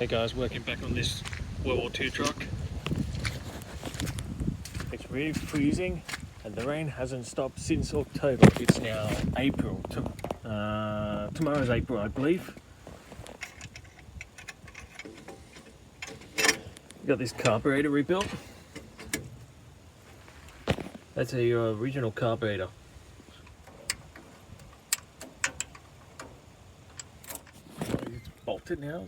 Hey guys, working back on this World War II truck. It's really freezing and the rain hasn't stopped since October. It's now April. Tomorrow's April, I believe. Got this carburetor rebuilt. That's a original carburetor. It's bolted now.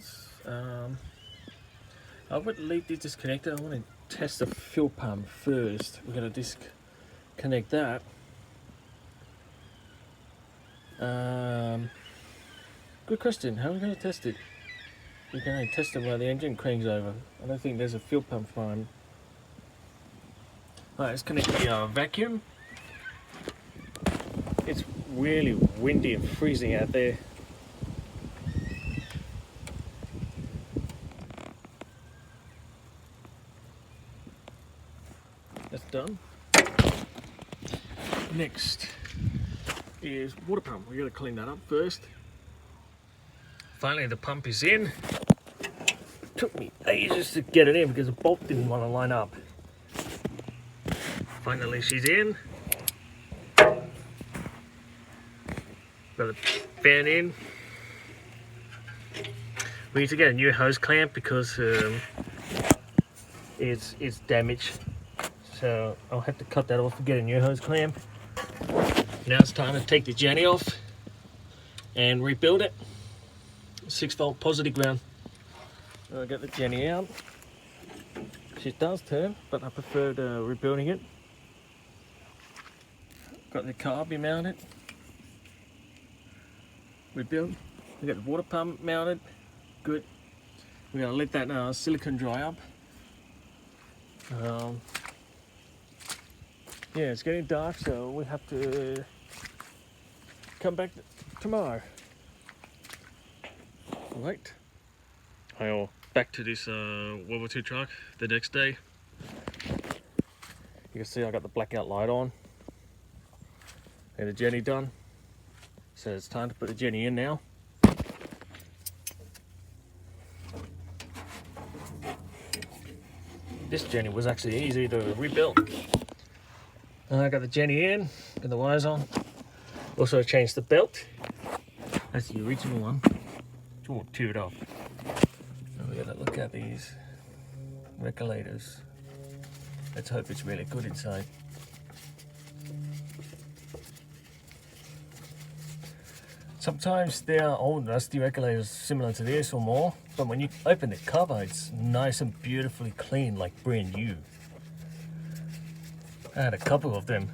I would leave this disconnected. I want to test the fuel pump first. We're going to disconnect that. Good question. How are we going to test it? You can only test it while the engine cranks over. I don't think there's a fuel pump prime. Alright, let's connect the vacuum. It's really windy and freezing out there. That's done. Next is water pump. We're going to clean that up first. Finally the pump is in. Took me ages to get it in because the bolt didn't want to line up. Finally she's in. Got the fan in. We need to get a new hose clamp because it's damaged. So I'll have to cut that off and get a new hose clamp. Now it's time to take the Jenny off and rebuild it. 6-volt positive ground. So I got the Jenny out. She does turn, but I preferred rebuilding it. Got the carby mounted. Rebuild. We got the water pump mounted. Good. We're gonna let that silicone dry up. Yeah, it's getting dark, so we have to come back tomorrow. Right. Hi all. Back to this World War II truck the next day. You can see I got the blackout light on. And the Jenny done. So it's time to put the Jenny in now. This Jenny was actually easy to rebuild. I got the Jenny in, got the wires on. Also changed the belt. That's the original one. Oh, tear it off. Now we gotta look at these regulators. Let's hope it's really good inside. Sometimes there are old rusty regulators similar to this or more, but when you open the cover, it's nice and beautifully clean, like brand new. I had a couple of them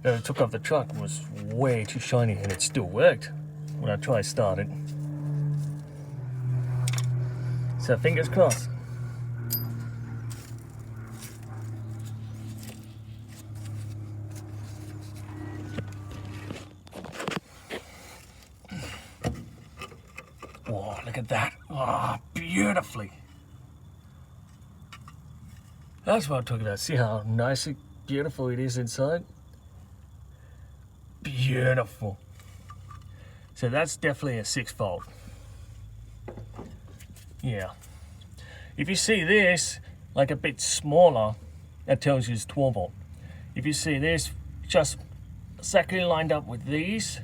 that I took off the truck. It was way too shiny and it still worked when I tried start it. So fingers crossed. Oh, look at that. Oh, beautifully. That's what I'm talking about. See how nice and beautiful it is inside? Beautiful. So that's definitely a 6-volt. Yeah. If you see this, like a bit smaller, that tells you it's 12-volt. If you see this, just exactly lined up with these,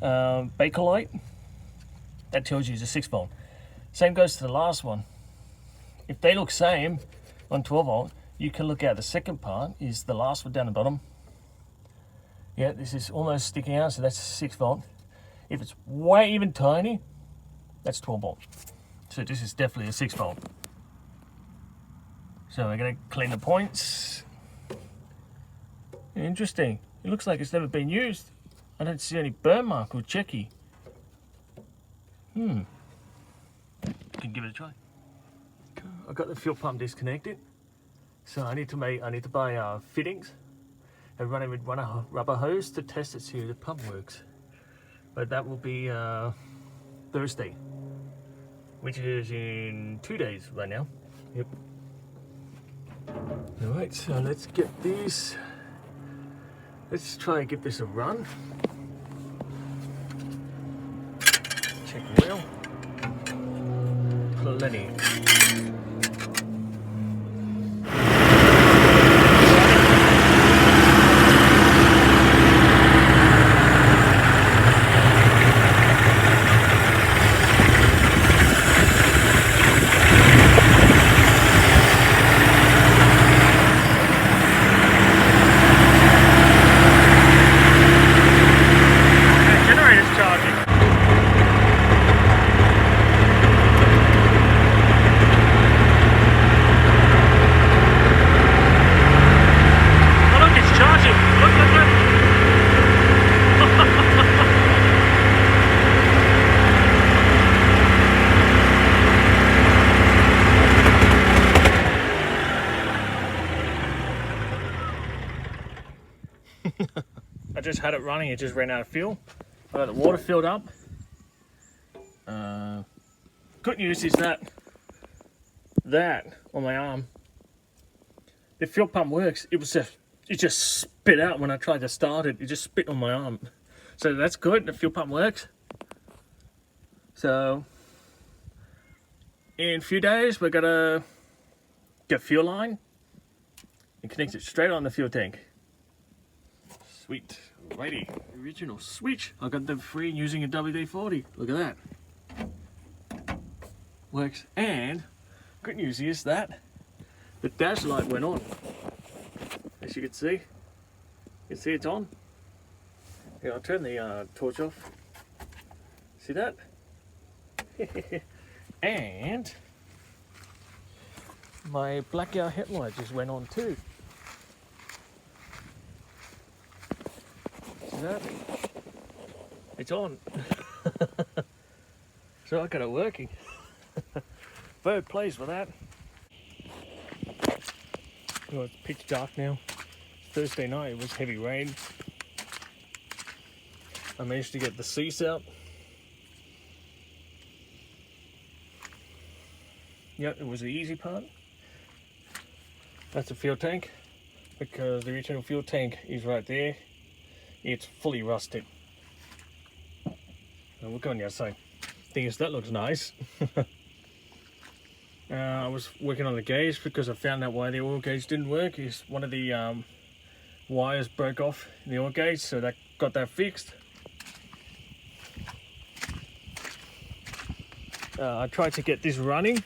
Bakelite, that tells you it's a 6-volt. Same goes to the last one. If they look same on 12-volt, you can look at the second part, is the last one down the bottom. Yeah, this is almost sticking out, so that's 6-volt. If it's way even tiny, that's 12-volt. So this is definitely a 6-volt. So we're going to clean the points. Interesting. It looks like it's never been used. I don't see any burn mark or checky. Can give it a try. I've got the fuel pump disconnected, so I need to buy fittings and run it with a rubber hose to test it, see if the pump works. But that will be Thursday, which is in 2 days right now. Yep. All right, so let's get these. Let's try and give this a run. Check the wheel. plenty. I just had it running, it just ran out of fuel. I got the water filled up. Good news is that on my arm, the fuel pump works. It just spit out when I tried to start it. It just spit on my arm. So that's good, the fuel pump works. So in a few days we're gonna get a fuel line and connect it straight on the fuel tank. Sweet, righty, original switch. I got them free using a WD-40. Look at that. Works. And good news is that the dash light went on. As you can see it's on. Here, I'll turn the torch off. See that? And my blackout headlight just went on too. See that? It's on. So I got it working. Very pleased with that. Oh, it's pitch dark now. Thursday night, it was heavy rain. I managed to get the seats out. Yep, it was the easy part. That's the fuel tank, because the original fuel tank is right there. It's fully rusted. We'll go on the outside. Thing is, that looks nice. I was working on the gauge because I found out why the oil gauge didn't work. Is one of the wires broke off in the oil gauge, so that got that fixed. I tried to get this running,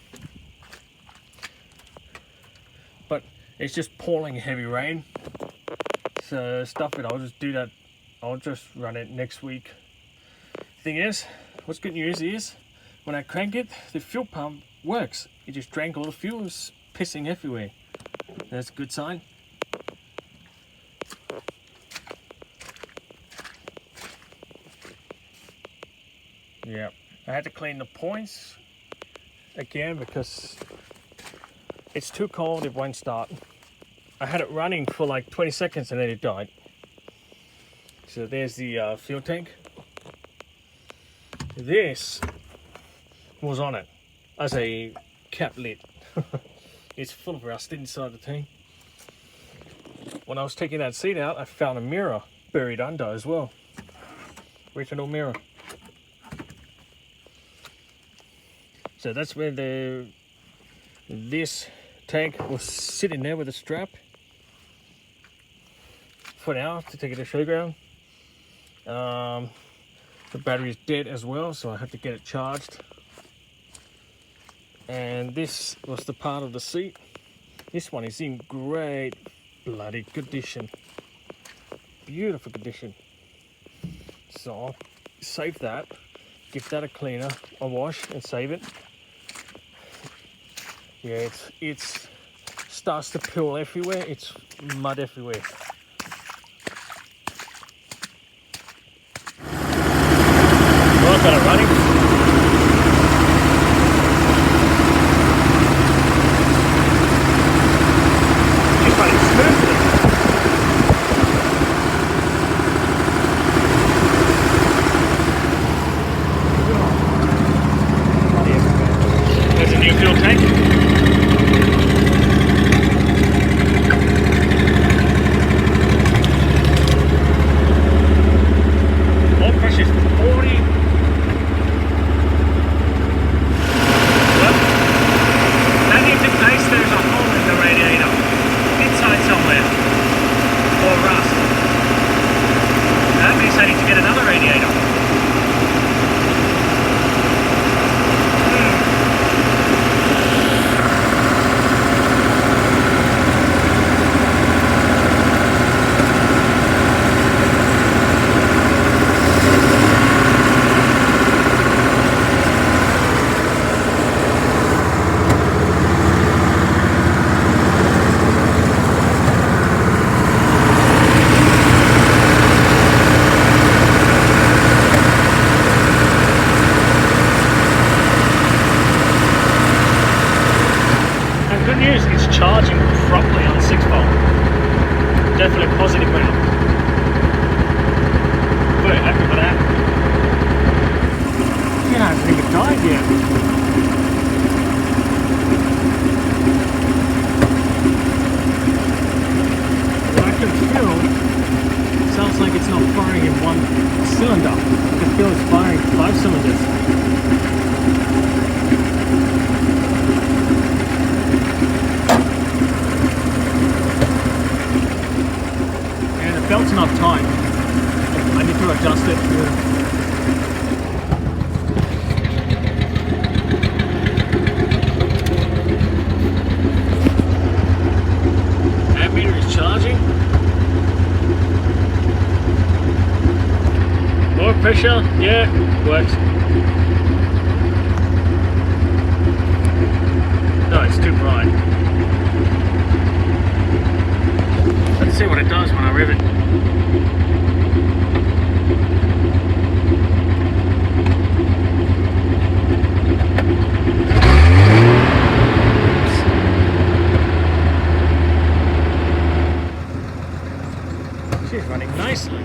but it's just pouring heavy rain. So stuff it, I'll just do that. I'll just run it next week. Thing is, what's good news is, when I crank it, the fuel pump works. It just drank all the fuel, it's pissing everywhere. That's a good sign. Yeah, I had to clean the points again because it's too cold, it won't start. I had it running for like 20 seconds and then it died. So there's the fuel tank. This was on it as a cap lid. It's full of rust inside the tank. When I was taking that seat out, I found a mirror buried under as well. Original mirror. So that's where this tank was sitting there with a strap for now to take it to showground. The battery is dead as well, so I had to get it charged. And this was the part of the seat. This one is in great bloody condition. Beautiful condition. So I'll save that, give that a cleaner, a wash and save it. Yeah, it's starts to peel everywhere. It's mud everywhere. Well, I've got it running. It's running smoothly. There's a new fuel tank. Oil pressure is 40. Yeah. What I can feel, sounds like it's not firing in one cylinder. I can feel it's firing 5 cylinders. And the belt's not tight. I need to adjust it. Ammeter is charging. More pressure, yeah, works. No, it's too bright. Let's see what it does when I rev it. She's running nicely.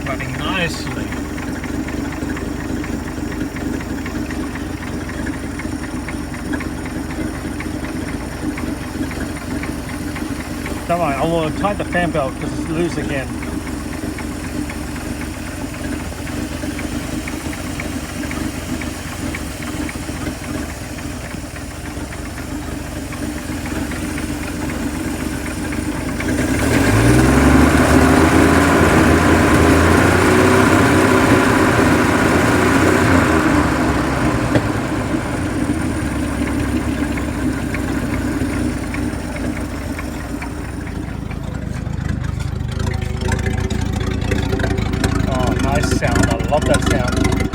Running nicely. Don't worry, I will tighten the fan belt because it's loose again. Sound. I love that sound.